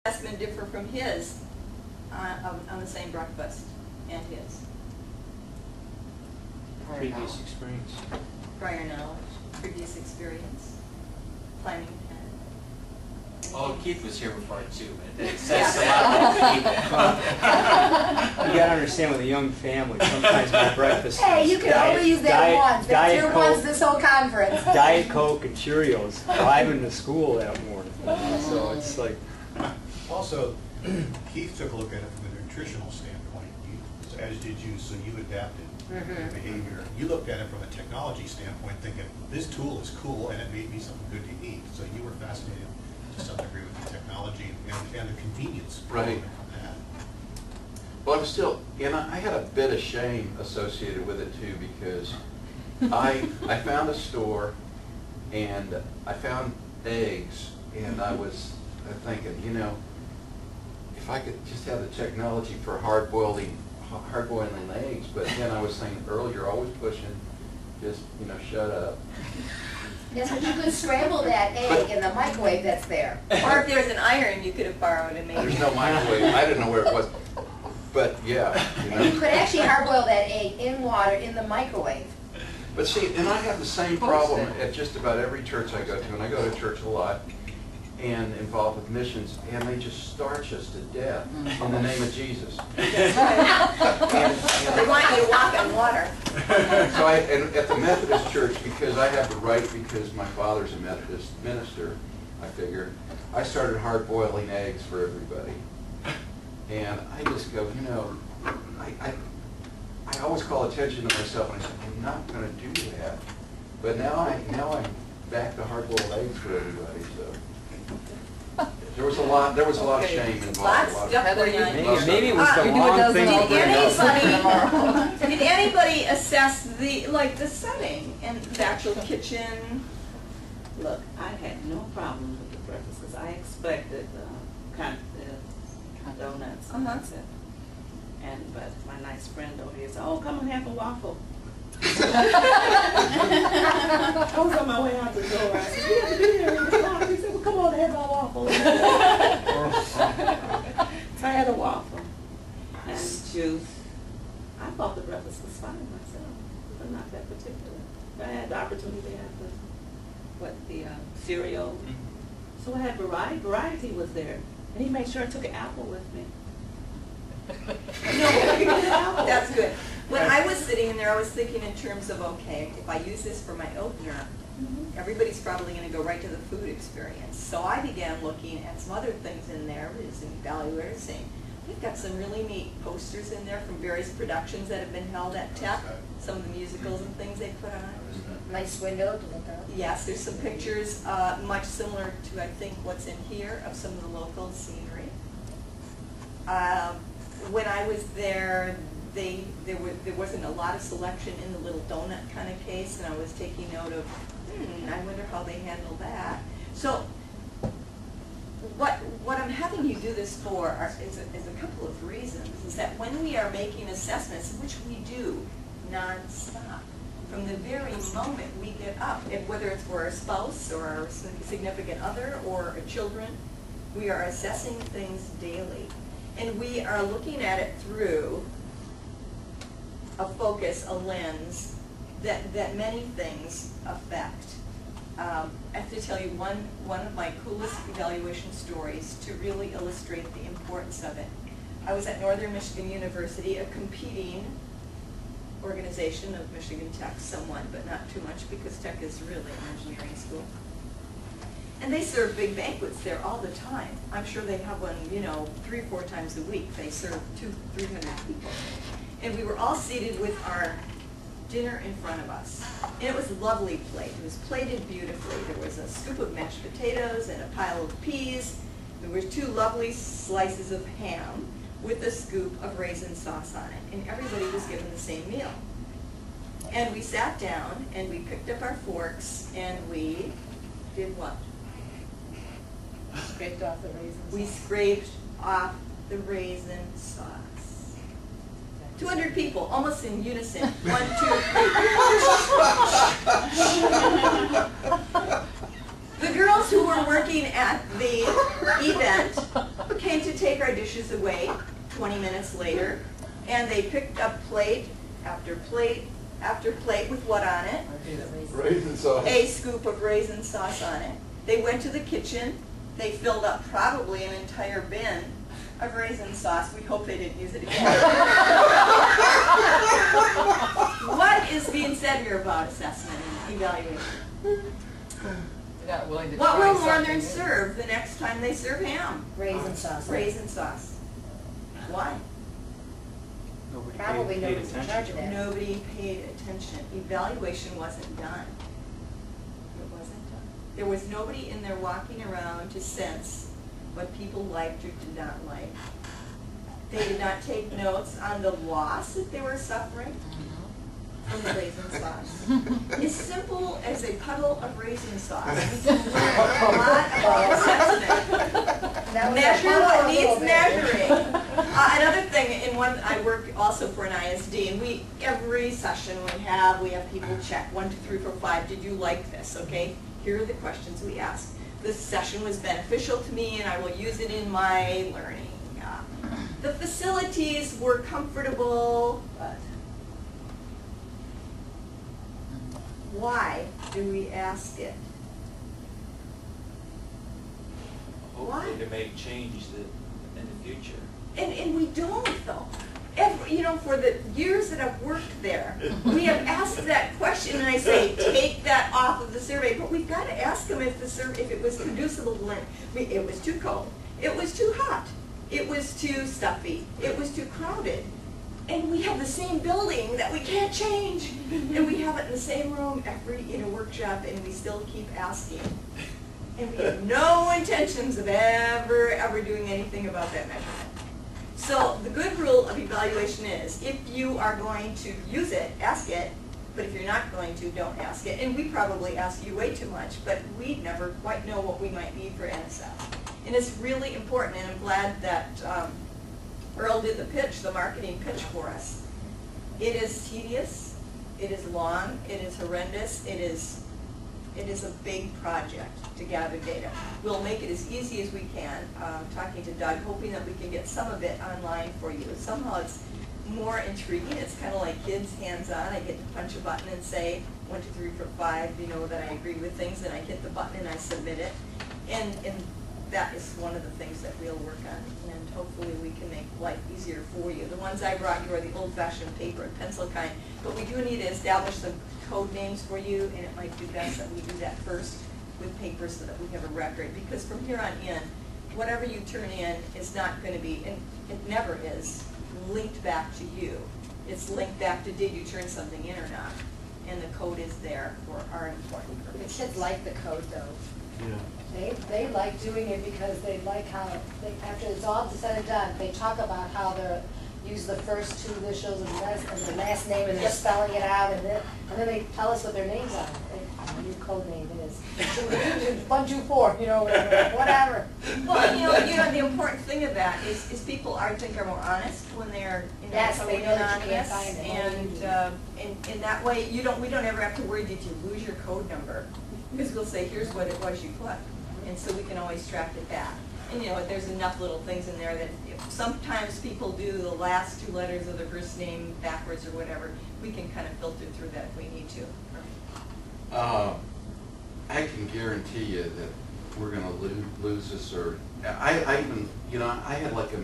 assessment differ from his on the same breakfast and his? Previous experience. Prior knowledge, previous experience, planning ahead. Oh, Keith was here before too, but it says a lot about Keith. You gotta understand, with a young family, sometimes my breakfast Hey, is you can only use that once. That's your Coke, once this whole conference. Diet Coke and Cheerios driving to school that morning. So it's like... Also, Keith took a look at it from a nutritional standpoint, as did you, so you adapted your behavior. You looked at it from a technology standpoint, thinking, this tool is cool and it made me something good to eat. So you were fascinated to some degree with the technology and the convenience Right. from that. Well, I'm still, and I had a bit of shame associated with it too, because I found a store and I found eggs, and I was thinking, you know, if I could just have the technology for hard-boiling eggs, but then I was saying earlier, always pushing, just, you know, shut up. Yes, but you could scramble that egg in the microwave that's there. Or if there's an iron you could have borrowed and made. There's no microwave. I didn't know where it was. But yeah, you And you know. could actually hard-boil that egg in water in the microwave. But see, and I have the same problem at just about every church I go to, and I go to church a lot, and involved with missions, and they just starch us to death in the name of Jesus. They want you to walk on water. So and at the Methodist church, because I have the right, because my father's a Methodist minister, I figured, I started hard-boiling eggs for everybody. And I just go, you know, I always call attention to myself, and I say, I'm not going to do that. But now I'm back to hard-boiled eggs for everybody. So there was a lot of shame involved. Lots of stuff going on. Maybe it was the wrong thing to bring up. Did anybody assess the setting and the actual kitchen? Look, I had no problem with the breakfast because I expected donuts. That's it. But my nice friend over here said, "Oh, come and have a waffle." I was on my way out the door. I said, "We have to be here in the clock." He said, "Well, come on and have a waffle." So I had a waffle and juice. I thought the breakfast was fine myself, but not that particular. I had the opportunity to have the cereal. So I had variety. Variety was there. And he made sure I took an apple with me. That's good. When I was sitting in there, I was thinking in terms of, okay, if I use this for my opener, everybody's probably going to go right to the food experience. So I began looking at some other things in there, some evaluators saying, we've got some really neat posters in there from various productions that have been held at Tech, some of the musicals and things they put on. Nice window to look out. Yes, there's some pictures, much similar to, I think, what's in here of some of the local scenery. When I was there, there wasn't a lot of selection in the little donut kind of case, and I was taking note of, I wonder how they handle that. So what I'm having you do this for is a couple of reasons. Is that when we are making assessments, which we do nonstop, from the very moment we get up, whether it's for our spouse or our significant other or our children, we are assessing things daily. And we are looking at it through a focus, a lens, that many things affect. I have to tell you one of my coolest evaluation stories to really illustrate the importance of it. I was at Northern Michigan University, a competing organization of Michigan Tech, somewhat, but not too much, because Tech is really an engineering school. And they serve big banquets there all the time. I'm sure they have one, 3 or 4 times a week. They serve 200-300 people. And we were all seated with our dinner in front of us. And it was a lovely plate. It was plated beautifully. There was a scoop of mashed potatoes and a pile of peas. There were 2 lovely slices of ham with a scoop of raisin sauce on it. And everybody was given the same meal. And we sat down and we picked up our forks and we did what? Scraped off the raisins. We scraped off the raisin sauce. 200 people, almost in unison. 1, 2, 3. The girls who were working at the event dishes away 20 minutes later, and they picked up plate after plate after plate with what on it? Raisin sauce. A scoop of raisin sauce on it. They went to the kitchen, they filled up probably an entire bin of raisin sauce. We hope they didn't use it again. What is being said here about assessment and evaluation? They're not willing to What try will Northern something new. serve the next time they serve ham? Raisin sauce. Raisin sauce. Why? Nobody Probably paid nobody's in charge of attention. that. Nobody paid attention. Evaluation wasn't done. It wasn't done. There was nobody in there walking around to sense what people liked or did not like. They did not take notes on the loss that they were suffering from the raisin sauce. As simple as a puddle of raisin sauce, we can learn a lot about assessment. That was a Measure puddle what a needs little bit. measuring. Another thing, I work also for an ISD, and every session we have people check, 1, 2, 3, 4, 5, did you like this, okay? Here are the questions we ask. This session was beneficial to me and I will use it in my learning. The facilities were comfortable, but why do we ask it? Hopefully to make changes in the future. And we don't though. For the years that I've worked there, we have asked that question, and I say, take that off of the survey. But we've got to ask them if it was conducible to learn. It was too cold. It was too hot. It was too stuffy. It was too crowded. And we have the same building that we can't change. And we have it in the same room every workshop, and we still keep asking. And we have no intentions of ever doing anything about that measurement. So the good rule of evaluation is, if you are going to use it, ask it, but if you're not going to, don't ask it. And we probably ask you way too much, but we never quite know what we might need for NSF. And it's really important, and I'm glad that Earl did the marketing pitch for us. It is tedious, it is long, it is horrendous, it is a big project to gather data. We'll make it as easy as we can. Talking to Doug, hoping that we can get some of it online for you. Somehow it's more intriguing. It's kind of like kids hands-on. I get to punch a button and say 1, 2, 3, 4, 5. That I agree with things, and I hit the button and I submit it. And that is one of the things that we'll work on. And hopefully we can make life easier for you. The ones I brought you are the old-fashioned paper and pencil kind, but we do need to establish some code names for you, and it might be best that we do that first with paper so that we have a record, because from here on in, whatever you turn in is not going to be, and it never is, linked back to you. It's linked back to, did you turn something in or not? And the code is there for our important The purposes. kids like the code though. Yeah. They like doing it because they like how, after it's all said and done, they talk about how they're, use the first 2 initials and the last name, and they're spelling it out, and then they tell us what their names are. A new code name is 124, whatever. Well, the important thing of that is people are more honest when they're Yes, totally they know that you can't anonymous, find it. and in that way we don't ever have to worry that you lose your code number, because we'll say, here's what it was you put, and so we can always track it back. And there's enough little things in there that if sometimes people do the last 2 letters of their first name backwards or whatever, we can kind of filter through that if we need to. I can guarantee you that we're gonna lose this, or I even, I had like a